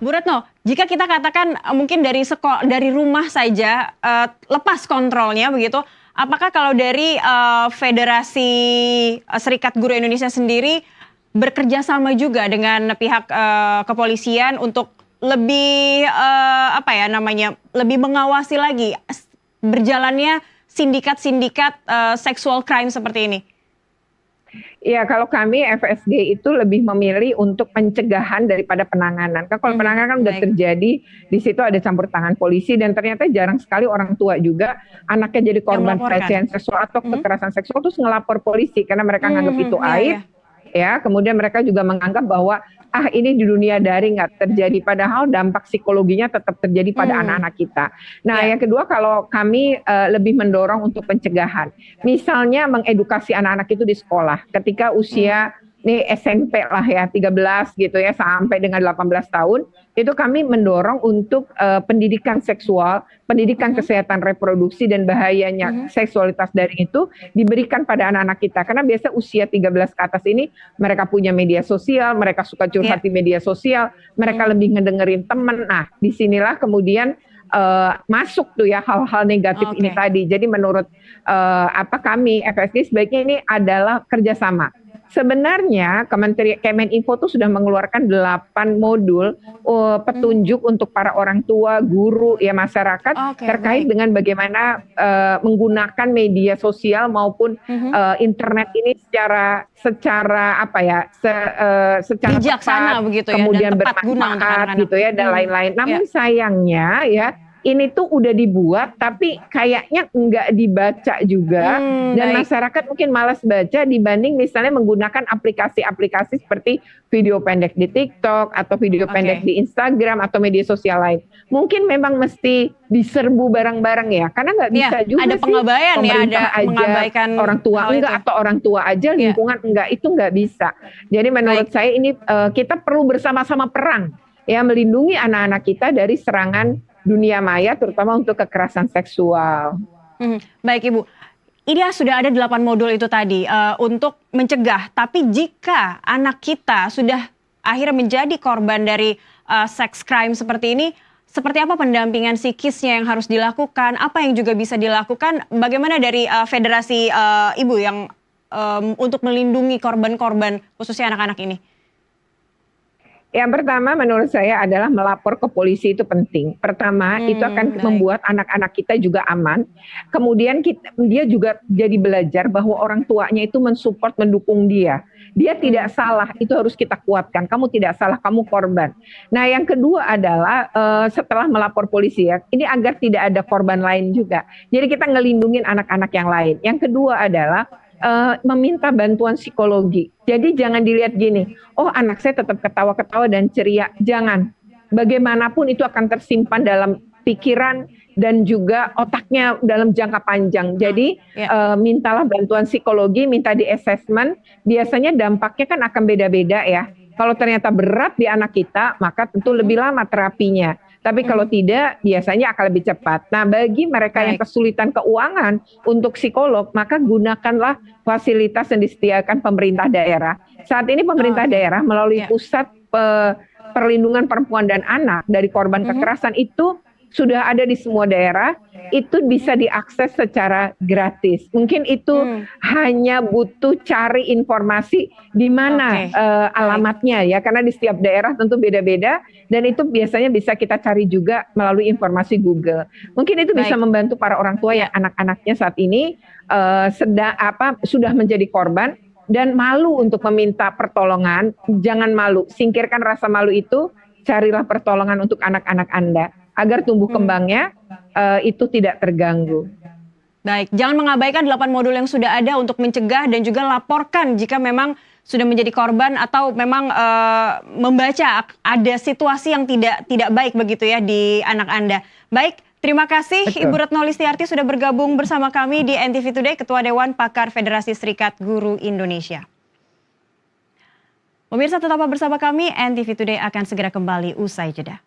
Bu Retno, jika kita katakan mungkin dari rumah saja lepas kontrolnya begitu, apakah kalau dari Federasi Serikat Guru Indonesia sendiri bekerja sama juga dengan pihak kepolisian untuk lebih lebih mengawasi lagi berjalannya sindikat-sindikat sexual crime seperti ini? Ya, kalau kami FSG itu lebih memilih untuk pencegahan daripada penanganan. Kalau penanganan kan udah terjadi, di situ ada campur tangan polisi dan ternyata jarang sekali orang tua juga anaknya jadi korban pelecehan seksual atau kekerasan seksual terus ngelapor polisi karena mereka nganggap itu aib. Ya, kemudian mereka juga menganggap bahwa ini di dunia daring nggak terjadi, padahal dampak psikologinya tetap terjadi pada anak-anak kita. Nah, yang kedua kalau kami lebih mendorong untuk pencegahan, misalnya mengedukasi anak-anak itu di sekolah ketika usia nih SMP lah ya 13 gitu ya sampai dengan 18 tahun itu kami mendorong untuk pendidikan seksual, pendidikan kesehatan reproduksi dan bahayanya seksualitas daring itu diberikan pada anak-anak kita karena biasa usia 13 ke atas ini mereka punya media sosial, mereka suka curhat di media sosial, mereka lebih ngedengerin teman. Nah, disinilah kemudian masuk tuh ya hal-hal negatif ini tadi. Jadi menurut kami FSG sebaiknya ini adalah kerjasama. Sebenarnya Kemeninfo itu sudah mengeluarkan 8 modul petunjuk untuk para orang tua, guru, ya masyarakat terkait dengan bagaimana menggunakan media sosial maupun internet ini secara bijaksana tepat, begitu ya, kemudian dan tepat guna untuk bermanfaat anak-anak. gitu ya dan lain-lain. Namun sayangnya ya ini tuh udah dibuat tapi kayaknya nggak dibaca juga dan masyarakat mungkin malas baca dibanding misalnya menggunakan aplikasi-aplikasi seperti video pendek di TikTok atau video pendek di Instagram atau media sosial lain. Mungkin memang mesti diserbu bareng-bareng ya karena nggak bisa juga ada sih pengabaian pemerintah ada mengabaikan orang tua enggak atau orang tua aja lingkungan enggak, itu nggak bisa. Jadi menurut saya ini kita perlu bersama-sama perang ya melindungi anak-anak kita dari serangan dunia maya terutama untuk kekerasan seksual. Baik Ibu, ini sudah ada 8 modul itu tadi untuk mencegah. Tapi jika anak kita sudah akhirnya menjadi korban dari sex crime seperti ini, seperti apa pendampingan psikisnya yang harus dilakukan? Apa yang juga bisa dilakukan? Bagaimana dari Federasi Ibu yang untuk melindungi korban-korban khususnya anak-anak ini? Yang pertama menurut saya adalah melapor ke polisi itu penting. Pertama itu akan membuat anak-anak kita juga aman. Kemudian dia juga jadi belajar bahwa orang tuanya itu mensupport, mendukung dia. Dia tidak salah, itu harus kita kuatkan. Kamu tidak salah, kamu korban. Nah yang kedua adalah setelah melapor polisi ya, ini agar tidak ada korban lain juga. Jadi kita ngelindungin anak-anak yang lain. Yang kedua adalah meminta bantuan psikologi. Jadi jangan dilihat gini, anak saya tetap ketawa-ketawa dan ceria. Jangan. Bagaimanapun itu akan tersimpan dalam pikiran dan juga otaknya dalam jangka panjang. Jadi mintalah bantuan psikologi, minta di assessment. Biasanya dampaknya kan akan beda-beda ya. Kalau ternyata berat di anak kita, maka tentu lebih lama terapinya. Tapi kalau tidak, biasanya akan lebih cepat. Nah, bagi mereka yang kesulitan keuangan untuk psikolog, maka gunakanlah fasilitas yang disediakan pemerintah daerah. Saat ini pemerintah daerah melalui pusat perlindungan perempuan dan anak dari korban kekerasan itu sudah ada di semua daerah, itu bisa diakses secara gratis. Mungkin itu hanya butuh cari informasi di mana alamatnya ya, karena di setiap daerah tentu beda-beda dan itu biasanya bisa kita cari juga melalui informasi Google. Mungkin itu bisa membantu para orang tua yang anak-anaknya saat ini sudah menjadi korban dan malu untuk meminta pertolongan. Jangan malu, singkirkan rasa malu itu, carilah pertolongan untuk anak-anak Anda agar tumbuh kembangnya itu tidak terganggu. Baik, jangan mengabaikan 8 modul yang sudah ada untuk mencegah dan juga laporkan jika memang sudah menjadi korban atau memang membaca ada situasi yang tidak baik begitu ya di anak Anda. Baik, terima kasih Ibu Retno Listiarti sudah bergabung bersama kami di NTV Today, Ketua Dewan Pakar Federasi Serikat Guru Indonesia. Pemirsa tetaplah bersama kami, NTV Today akan segera kembali usai jeda.